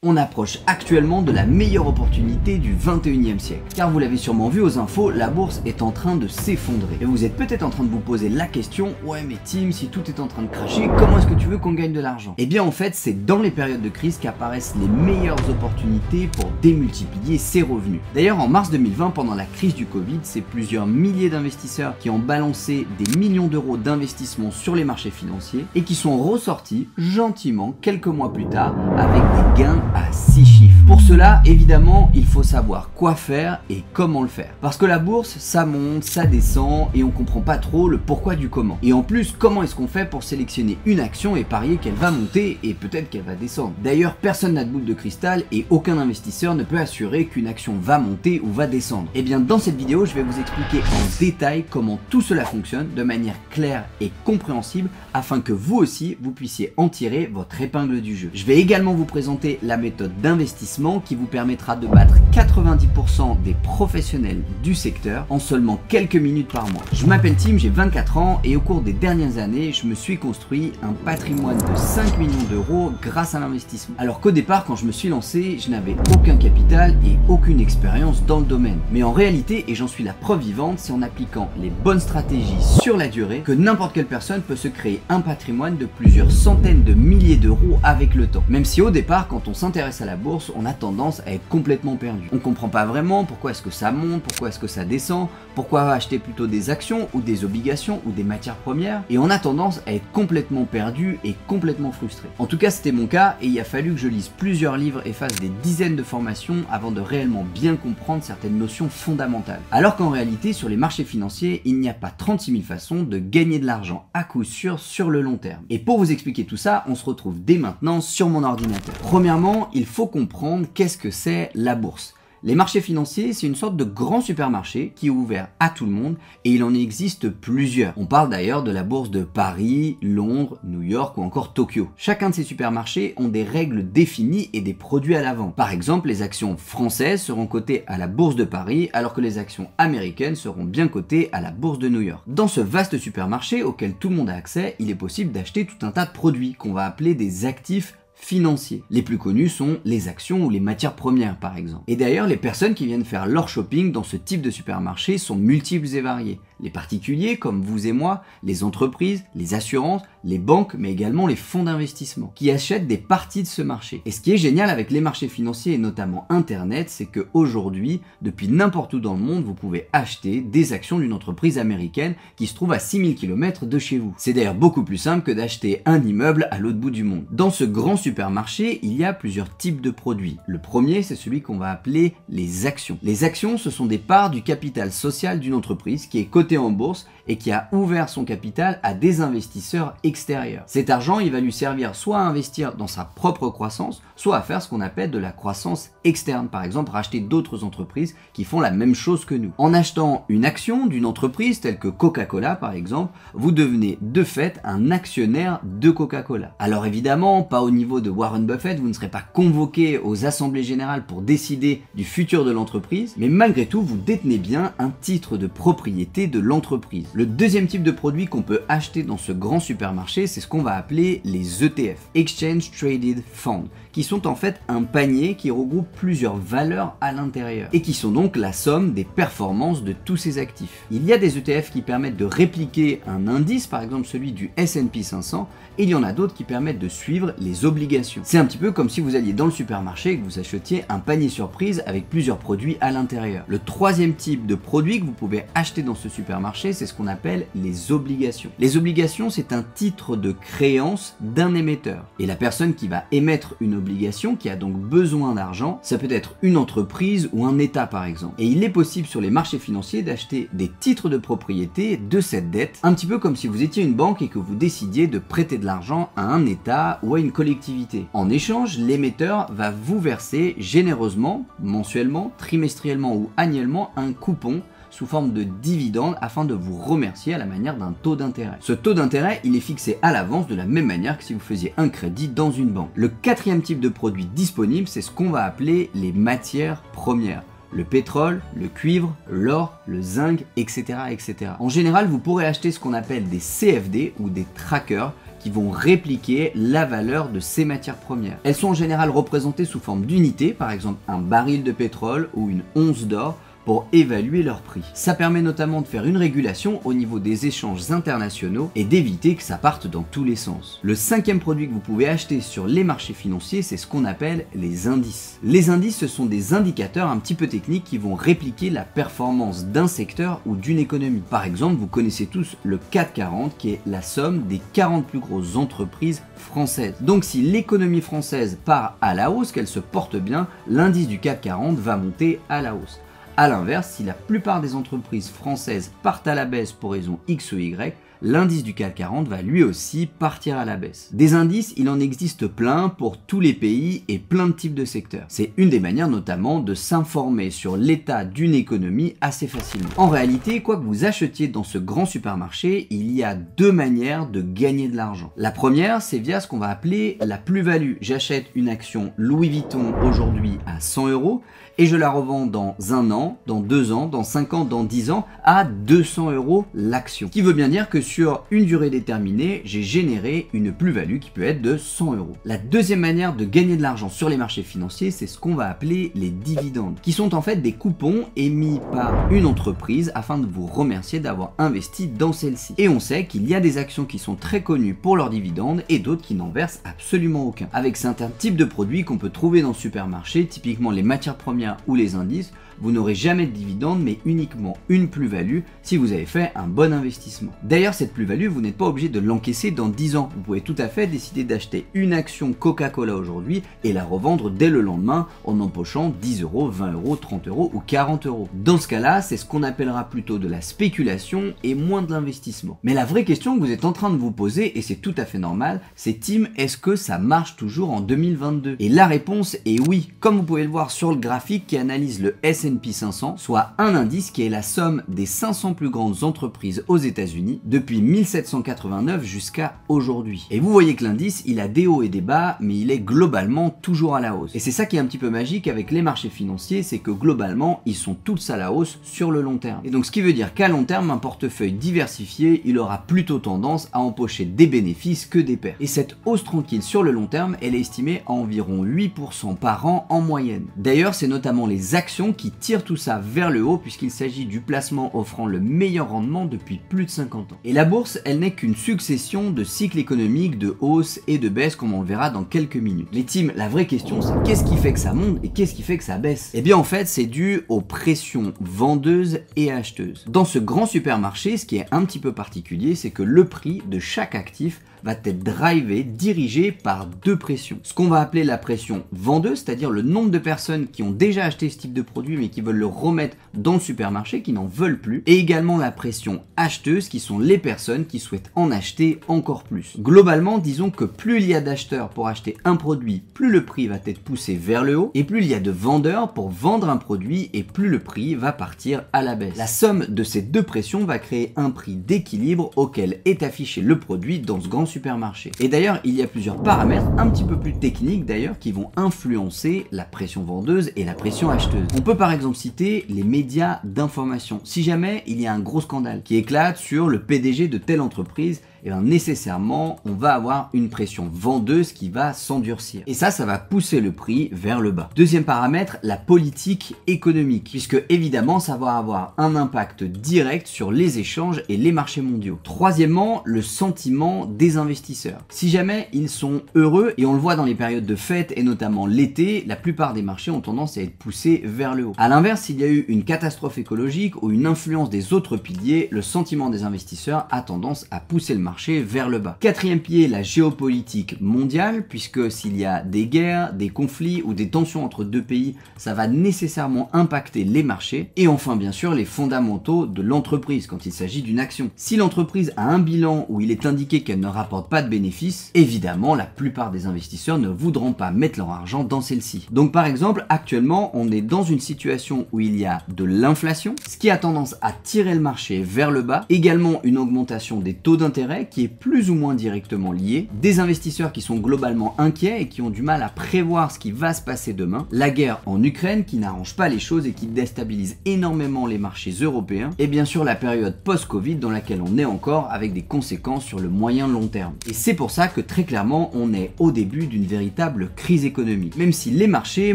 On approche actuellement de la meilleure opportunité du 21e siècle. Car vous l'avez sûrement vu aux infos, la bourse est en train de s'effondrer. Et vous êtes peut-être en train de vous poser la question, ouais mais Tim, si tout est en train de cracher, comment est-ce que tu veux qu'on gagne de l'argent? Eh bien en fait, c'est dans les périodes de crise qu'apparaissent les meilleures opportunités pour démultiplier ses revenus. D'ailleurs en mars 2020, pendant la crise du Covid, c'est plusieurs milliers d'investisseurs qui ont balancé des millions d'euros d'investissement sur les marchés financiers et qui sont ressortis gentiment quelques mois plus tard avec des gains à 6 chiffres. Pour cela, évidemment, il faut savoir quoi faire et comment le faire. Parce que la bourse, ça monte, ça descend et on comprend pas trop le pourquoi du comment. Et en plus, comment est-ce qu'on fait pour sélectionner une action et parier qu'elle va monter et peut-être qu'elle va descendre? D'ailleurs, personne n'a de boule de cristal et aucun investisseur ne peut assurer qu'une action va monter ou va descendre. Et bien dans cette vidéo, je vais vous expliquer en détail comment tout cela fonctionne de manière claire et compréhensible afin que vous aussi, vous puissiez en tirer votre épingle du jeu. Je vais également vous présenter la méthode d'investissement qui vous permettra de battre 90% des professionnels du secteur en seulement quelques minutes par mois. Je m'appelle Tim, j'ai 24 ans et au cours des dernières années, je me suis construit un patrimoine de 5 millions d'euros grâce à l'investissement. Alors qu'au départ, quand je me suis lancé, je n'avais aucun capital et aucune expérience dans le domaine. Mais en réalité, et j'en suis la preuve vivante, c'est en appliquant les bonnes stratégies sur la durée que n'importe quelle personne peut se créer un patrimoine de plusieurs centaines de milliers d'euros avec le temps. Même si au départ, quand on s'intéresse à la bourse, on a tendance à être complètement perdu. On comprend pas vraiment pourquoi est-ce que ça monte, pourquoi est-ce que ça descend, pourquoi acheter plutôt des actions ou des obligations ou des matières premières, et on a tendance à être complètement perdu et complètement frustré. En tout cas, c'était mon cas et il a fallu que je lise plusieurs livres et fasse des dizaines de formations avant de réellement bien comprendre certaines notions fondamentales. Alors qu'en réalité, sur les marchés financiers, il n'y a pas 36 000 façons de gagner de l'argent à coup sûr sur le long terme. Et pour vous expliquer tout ça, on se retrouve dès maintenant sur mon ordinateur. Premièrement, il faut comprendre qu'est-ce que c'est la bourse. Les marchés financiers, c'est une sorte de grand supermarché qui est ouvert à tout le monde et il en existe plusieurs. On parle d'ailleurs de la bourse de Paris, Londres, New York ou encore Tokyo. Chacun de ces supermarchés ont des règles définies et des produits à l'avant. Par exemple, les actions françaises seront cotées à la bourse de Paris alors que les actions américaines seront bien cotées à la bourse de New York. Dans ce vaste supermarché auquel tout le monde a accès, il est possible d'acheter tout un tas de produits qu'on va appeler des actifs financiers. Les plus connus sont les actions ou les matières premières par exemple. Et d'ailleurs, les personnes qui viennent faire leur shopping dans ce type de supermarché sont multiples et variées. Les particuliers comme vous et moi, les entreprises, les assurances, les banques, mais également les fonds d'investissement qui achètent des parties de ce marché. Et ce qui est génial avec les marchés financiers et notamment Internet, c'est qu'aujourd'hui, depuis n'importe où dans le monde, vous pouvez acheter des actions d'une entreprise américaine qui se trouve à 6000 km de chez vous. C'est d'ailleurs beaucoup plus simple que d'acheter un immeuble à l'autre bout du monde. Dans ce grand supermarché, il y a plusieurs types de produits. Le premier, c'est celui qu'on va appeler les actions. Les actions, ce sont des parts du capital social d'une entreprise qui est cotée en bourse et qui a ouvert son capital à des investisseurs extérieurs. Cet argent, il va lui servir soit à investir dans sa propre croissance, soit à faire ce qu'on appelle de la croissance externe, par exemple racheter d'autres entreprises qui font la même chose que nous. En achetant une action d'une entreprise telle que Coca-Cola par exemple, vous devenez de fait un actionnaire de Coca-Cola. Alors évidemment, pas au niveau de Warren Buffett, vous ne serez pas convoqué aux assemblées générales pour décider du futur de l'entreprise, mais malgré tout, vous détenez bien un titre de propriété de l'entreprise. Le deuxième type de produit qu'on peut acheter dans ce grand supermarché, c'est ce qu'on va appeler les ETF, Exchange Traded Funds, qui sont en fait un panier qui regroupe plusieurs valeurs à l'intérieur et qui sont donc la somme des performances de tous ces actifs. Il y a des ETF qui permettent de répliquer un indice, par exemple celui du S&P 500, et il y en a d'autres qui permettent de suivre les obligations. C'est un petit peu comme si vous alliez dans le supermarché et que vous achetiez un panier surprise avec plusieurs produits à l'intérieur. Le troisième type de produit que vous pouvez acheter dans ce supermarché, c'est ce qu'on appelle les obligations. Les obligations, c'est un titre de créance d'un émetteur. Et la personne qui va émettre une obligation, qui a donc besoin d'argent, ça peut être une entreprise ou un État par exemple. Et il est possible sur les marchés financiers d'acheter des titres de propriété de cette dette, un petit peu comme si vous étiez une banque et que vous décidiez de prêter de l'argent à un État ou à une collectivité. En échange, l'émetteur va vous verser généreusement, mensuellement, trimestriellement ou annuellement un coupon sous forme de dividende afin de vous remercier à la manière d'un taux d'intérêt. Ce taux d'intérêt, il est fixé à l'avance de la même manière que si vous faisiez un crédit dans une banque. Le quatrième type de produit disponible, c'est ce qu'on va appeler les matières premières. Le pétrole, le cuivre, l'or, le zinc, etc., etc. En général, vous pourrez acheter ce qu'on appelle des CFD ou des trackers qui vont répliquer la valeur de ces matières premières. Elles sont en général représentées sous forme d'unités, par exemple un baril de pétrole ou une once d'or, pour évaluer leur prix. Ça permet notamment de faire une régulation au niveau des échanges internationaux et d'éviter que ça parte dans tous les sens. Le cinquième produit que vous pouvez acheter sur les marchés financiers, c'est ce qu'on appelle les indices. Les indices, ce sont des indicateurs un petit peu techniques qui vont répliquer la performance d'un secteur ou d'une économie. Par exemple, vous connaissez tous le CAC 40 qui est la somme des 40 plus grosses entreprises françaises. Donc si l'économie française part à la hausse, qu'elle se porte bien, l'indice du CAC 40 va monter à la hausse. A l'inverse, si la plupart des entreprises françaises partent à la baisse pour raison X ou Y, l'indice du CAC 40 va lui aussi partir à la baisse. Des indices, il en existe plein pour tous les pays et plein de types de secteurs. C'est une des manières notamment de s'informer sur l'état d'une économie assez facilement. En réalité, quoi que vous achetiez dans ce grand supermarché, il y a deux manières de gagner de l'argent. La première, c'est via ce qu'on va appeler la plus-value. J'achète une action Louis Vuitton aujourd'hui à 100 € et je la revends dans 1 an, dans 2 ans, dans 5 ans, dans 10 ans à 200 € l'action. Ce qui veut bien dire que sur une durée déterminée, j'ai généré une plus-value qui peut être de 100 €. La deuxième manière de gagner de l'argent sur les marchés financiers, c'est ce qu'on va appeler les dividendes, qui sont en fait des coupons émis par une entreprise afin de vous remercier d'avoir investi dans celle-ci. Et on sait qu'il y a des actions qui sont très connues pour leurs dividendes et d'autres qui n'en versent absolument aucun. Avec certains types de produits qu'on peut trouver dans le supermarché, typiquement les matières premières ou les indices, vous n'aurez jamais de dividende mais uniquement une plus-value si vous avez fait un bon investissement. D'ailleurs, cette plus-value, vous n'êtes pas obligé de l'encaisser dans 10 ans. Vous pouvez tout à fait décider d'acheter une action Coca-Cola aujourd'hui et la revendre dès le lendemain en empochant 10 €, 20 €, 30 € ou 40 €. Dans ce cas-là, c'est ce qu'on appellera plutôt de la spéculation et moins de l'investissement. Mais la vraie question que vous êtes en train de vous poser, et c'est tout à fait normal, c'est Tim, est-ce que ça marche toujours en 2022? Et la réponse est oui, comme vous pouvez le voir sur le graphique qui analyse le S&P 500, soit un indice qui est la somme des 500 plus grandes entreprises aux États-Unis depuis 1789 jusqu'à aujourd'hui. Et vous voyez que l'indice, il a des hauts et des bas, mais il est globalement toujours à la hausse. Et c'est ça qui est un petit peu magique avec les marchés financiers, c'est que globalement, ils sont tous à la hausse sur le long terme. Et donc ce qui veut dire qu'à long terme, un portefeuille diversifié, il aura plutôt tendance à empocher des bénéfices que des pertes. Et cette hausse tranquille sur le long terme, elle est estimée à environ 8% par an en moyenne. D'ailleurs, c'est notamment les actions qui tirent tout ça vers le haut puisqu'il s'agit du placement offrant le meilleur rendement depuis plus de 50 ans. Et la bourse, elle n'est qu'une succession de cycles économiques de hausse et de baisse comme on le verra dans quelques minutes. Mais Tim, la vraie question c'est qu'est-ce qui fait que ça monte et qu'est-ce qui fait que ça baisse? Eh bien en fait c'est dû aux pressions vendeuses et acheteuses. Dans ce grand supermarché, ce qui est un petit peu particulier, c'est que le prix de chaque actif va être dirigé par deux pressions. Ce qu'on va appeler la pression vendeuse, c'est-à-dire le nombre de personnes qui ont déjà acheté ce type de produit mais qui veulent le remettre dans le supermarché, qui n'en veulent plus, et également la pression acheteuse, qui sont les personnes qui souhaitent en acheter encore plus. Globalement, disons que plus il y a d'acheteurs pour acheter un produit, plus le prix va être poussé vers le haut, et plus il y a de vendeurs pour vendre un produit, et plus le prix va partir à la baisse. La somme de ces deux pressions va créer un prix d'équilibre auquel est affiché le produit dans ce grand supermarché. Et d'ailleurs, il y a plusieurs paramètres un petit peu plus techniques d'ailleurs qui vont influencer la pression vendeuse et la pression acheteuse. On peut par exemple citer les médias d'information. Si jamais il y a un gros scandale qui éclate sur le PDG de telle entreprise, et bien nécessairement on va avoir une pression vendeuse qui va s'endurcir. Et ça va pousser le prix vers le bas. Deuxième paramètre, la politique économique, puisque évidemment ça va avoir un impact direct sur les échanges et les marchés mondiaux. Troisièmement, le sentiment des investisseurs. Si jamais ils sont heureux, et on le voit dans les périodes de fêtes et notamment l'été, la plupart des marchés ont tendance à être poussés vers le haut. A l'inverse, s'il y a eu une catastrophe écologique ou une influence des autres piliers, le sentiment des investisseurs a tendance à pousser le marché vers le bas. Quatrième pilier, la géopolitique mondiale, puisque s'il y a des guerres, des conflits ou des tensions entre deux pays, ça va nécessairement impacter les marchés. Et enfin, bien sûr, les fondamentaux de l'entreprise quand il s'agit d'une action. Si l'entreprise a un bilan où il est indiqué qu'elle ne rapporte pas de bénéfices, évidemment, la plupart des investisseurs ne voudront pas mettre leur argent dans celle-ci. Donc par exemple, actuellement, on est dans une situation où il y a de l'inflation, ce qui a tendance à tirer le marché vers le bas, également une augmentation des taux d'intérêt d'intérêt qui est plus ou moins directement lié, des investisseurs qui sont globalement inquiets et qui ont du mal à prévoir ce qui va se passer demain, la guerre en Ukraine qui n'arrange pas les choses et qui déstabilise énormément les marchés européens, et bien sûr la période post-Covid dans laquelle on est encore avec des conséquences sur le moyen long terme. Et c'est pour ça que très clairement on est au début d'une véritable crise économique. Même si les marchés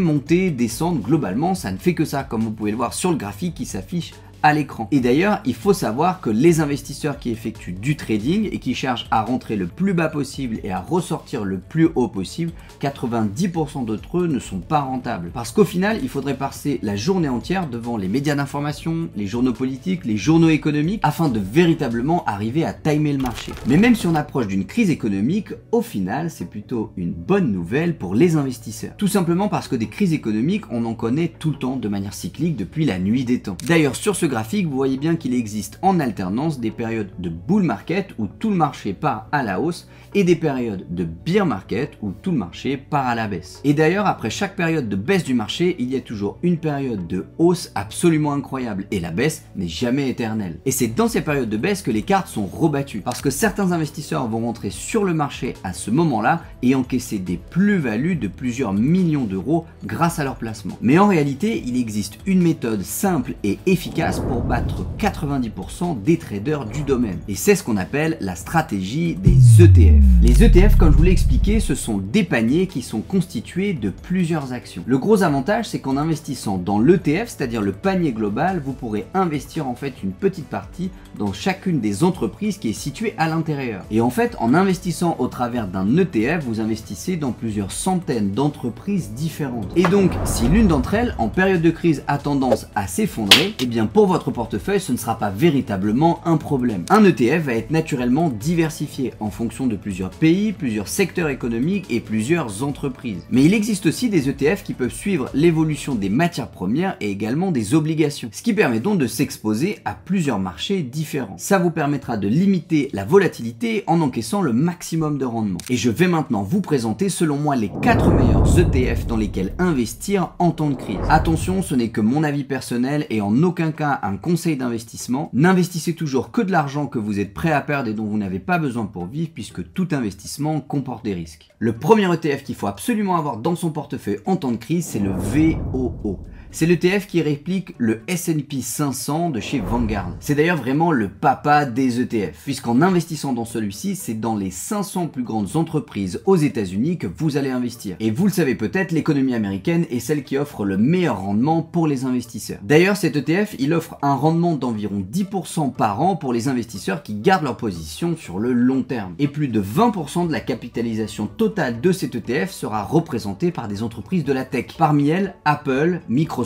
montent, descendent, globalement ça ne fait que ça, comme vous pouvez le voir sur le graphique qui s'affiche à l'écran. Et d'ailleurs, il faut savoir que les investisseurs qui effectuent du trading et qui cherchent à rentrer le plus bas possible et à ressortir le plus haut possible, 90% d'entre eux ne sont pas rentables. Parce qu'au final, il faudrait passer la journée entière devant les médias d'information, les journaux politiques, les journaux économiques, afin de véritablement arriver à timer le marché. Mais même si on approche d'une crise économique, au final, c'est plutôt une bonne nouvelle pour les investisseurs. Tout simplement parce que des crises économiques, on en connaît tout le temps de manière cyclique depuis la nuit des temps. D'ailleurs, sur ce graphique, vous voyez bien qu'il existe en alternance des périodes de bull market où tout le marché part à la hausse et des périodes de bear market où tout le marché part à la baisse. Et d'ailleurs, après chaque période de baisse du marché, il y a toujours une période de hausse absolument incroyable et la baisse n'est jamais éternelle. Et c'est dans ces périodes de baisse que les cartes sont rebattues parce que certains investisseurs vont rentrer sur le marché à ce moment-là et encaisser des plus-values de plusieurs millions d'euros grâce à leur placement. Mais en réalité, il existe une méthode simple et efficace pour battre 90% des traders du domaine. Et c'est ce qu'on appelle la stratégie des ETF. Les ETF, comme je vous l'ai expliqué, ce sont des paniers qui sont constitués de plusieurs actions. Le gros avantage, c'est qu'en investissant dans l'ETF, c'est-à-dire le panier global, vous pourrez investir en fait une petite partie dans chacune des entreprises qui est située à l'intérieur. Et en fait, en investissant au travers d'un ETF, vous investissez dans plusieurs centaines d'entreprises différentes. Et donc, si l'une d'entre elles, en période de crise, a tendance à s'effondrer, eh bien pour votre portefeuille, ce ne sera pas véritablement un problème. Un ETF va être naturellement diversifié en fonction de plusieurs pays, plusieurs secteurs économiques et plusieurs entreprises. Mais il existe aussi des ETF qui peuvent suivre l'évolution des matières premières et également des obligations, ce qui permet donc de s'exposer à plusieurs marchés différents. Ça vous permettra de limiter la volatilité en encaissant le maximum de rendement. Et je vais maintenant vous présenter selon moi les 4 meilleurs ETF dans lesquels investir en temps de crise. Attention, ce n'est que mon avis personnel et en aucun cas un conseil d'investissement. N'investissez toujours que de l'argent que vous êtes prêt à perdre et dont vous n'avez pas besoin pour vivre, puisque tout investissement comporte des risques. Le premier ETF qu'il faut absolument avoir dans son portefeuille en temps de crise, c'est le VOO. C'est l'ETF qui réplique le S&P 500 de chez Vanguard. C'est d'ailleurs vraiment le papa des ETF, puisqu'en investissant dans celui-ci, c'est dans les 500 plus grandes entreprises aux États-Unis que vous allez investir. Et vous le savez peut-être, l'économie américaine est celle qui offre le meilleur rendement pour les investisseurs. D'ailleurs, cet ETF, il offre un rendement d'environ 10% par an pour les investisseurs qui gardent leur position sur le long terme. Et plus de 20% de la capitalisation totale de cet ETF sera représentée par des entreprises de la tech. Parmi elles, Apple, Microsoft,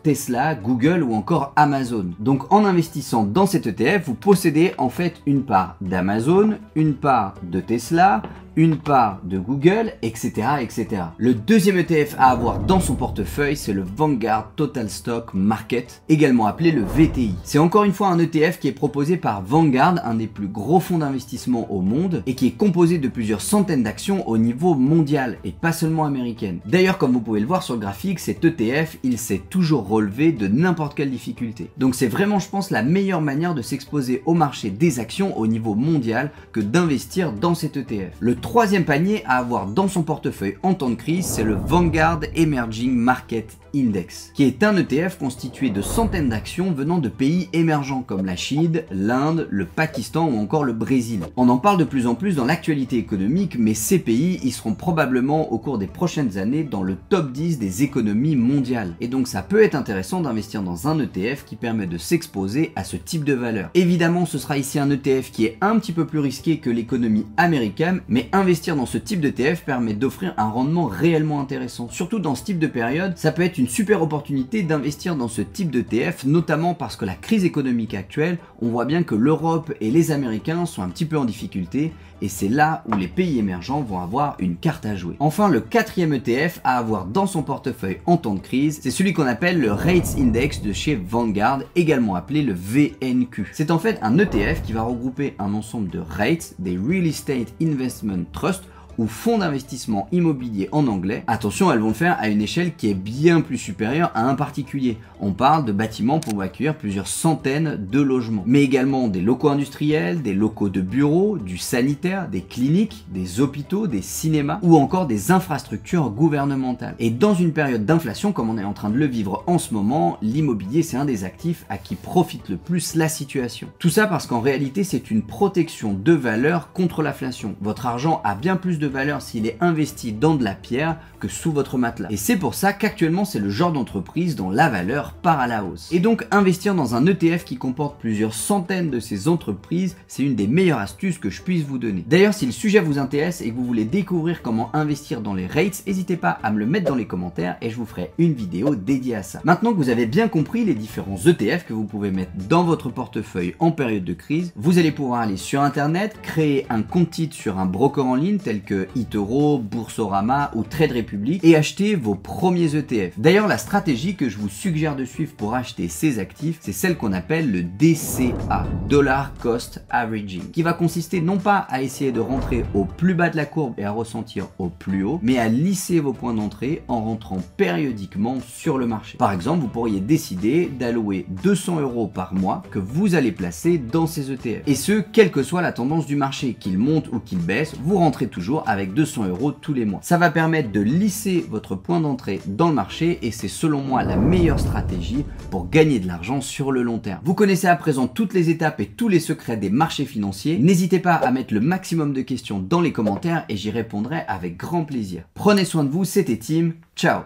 Tesla, Google ou encore Amazon. Donc en investissant dans cet ETF, vous possédez en fait une part d'Amazon, une part de Tesla, une part de Google, etc., etc. Le deuxième ETF à avoir dans son portefeuille, c'est le Vanguard Total Stock Market, également appelé le VTI. C'est encore une fois un ETF qui est proposé par Vanguard, un des plus gros fonds d'investissement au monde, et qui est composé de plusieurs centaines d'actions au niveau mondial, et pas seulement américaine. D'ailleurs, comme vous pouvez le voir sur le graphique, cet ETF, il s'est toujours relevé de n'importe quelle difficulté. Donc c'est vraiment, je pense, la meilleure manière de s'exposer au marché des actions au niveau mondial que d'investir dans cet ETF. Le troisième panier à avoir dans son portefeuille en temps de crise, c'est le Vanguard Emerging Market Index, qui est un ETF constitué de centaines d'actions venant de pays émergents comme la Chine, l'Inde, le Pakistan ou encore le Brésil. On en parle de plus en plus dans l'actualité économique, mais ces pays y seront probablement au cours des prochaines années dans le top 10 des économies mondiales. Et donc ça peut être intéressant d'investir dans un ETF qui permet de s'exposer à ce type de valeur. Évidemment, ce sera ici un ETF qui est un petit peu plus risqué que l'économie américaine, mais investir dans ce type d'ETF permet d'offrir un rendement réellement intéressant. Surtout dans ce type de période, ça peut être une super opportunité d'investir dans ce type d'ETF, notamment parce que la crise économique actuelle, on voit bien que l'Europe et les Américains sont un petit peu en difficulté, et c'est là où les pays émergents vont avoir une carte à jouer. Enfin, le quatrième ETF à avoir dans son portefeuille en temps de crise, c'est celui qu'on appelle le Rates Index de chez Vanguard, également appelé le VNQ. C'est en fait un ETF qui va regrouper un ensemble de REITs, des Real Estate Investment Trust, ou fonds d'investissement immobilier en anglais, attention, elles vont le faire à une échelle qui est bien plus supérieure à un particulier. On parle de bâtiments pouvant accueillir plusieurs centaines de logements, mais également des locaux industriels, des locaux de bureaux, du sanitaire, des cliniques, des hôpitaux, des cinémas ou encore des infrastructures gouvernementales. Et dans une période d'inflation comme on est en train de le vivre en ce moment, l'immobilier c'est un des actifs à qui profite le plus la situation. Tout ça parce qu'en réalité c'est une protection de valeur contre l'inflation. Votre argent a bien plus de valeur s'il est investi dans de la pierre que sous votre matelas. Et c'est pour ça qu'actuellement c'est le genre d'entreprise dont la valeur part à la hausse. Et donc investir dans un ETF qui comporte plusieurs centaines de ces entreprises, c'est une des meilleures astuces que je puisse vous donner. D'ailleurs, si le sujet vous intéresse et que vous voulez découvrir comment investir dans les rates, n'hésitez pas à me le mettre dans les commentaires et je vous ferai une vidéo dédiée à ça. Maintenant que vous avez bien compris les différents ETF que vous pouvez mettre dans votre portefeuille en période de crise, vous allez pouvoir aller sur internet, créer un compte titre sur un broker en ligne tel que eToro, Boursorama ou Trade Republic et acheter vos premiers ETF. D'ailleurs, la stratégie que je vous suggère de suivre pour acheter ces actifs, c'est celle qu'on appelle le DCA, Dollar Cost Averaging, qui va consister non pas à essayer de rentrer au plus bas de la courbe et à ressentir au plus haut, mais à lisser vos points d'entrée en rentrant périodiquement sur le marché. Par exemple, vous pourriez décider d'allouer 200 € par mois que vous allez placer dans ces ETF. Et ce, quelle que soit la tendance du marché, qu'il monte ou qu'il baisse, vous rentrez toujours avec 200 € tous les mois. Ça va permettre de lisser votre point d'entrée dans le marché et c'est selon moi la meilleure stratégie pour gagner de l'argent sur le long terme. Vous connaissez à présent toutes les étapes et tous les secrets des marchés financiers. N'hésitez pas à mettre le maximum de questions dans les commentaires et j'y répondrai avec grand plaisir. Prenez soin de vous, c'était Tim, ciao!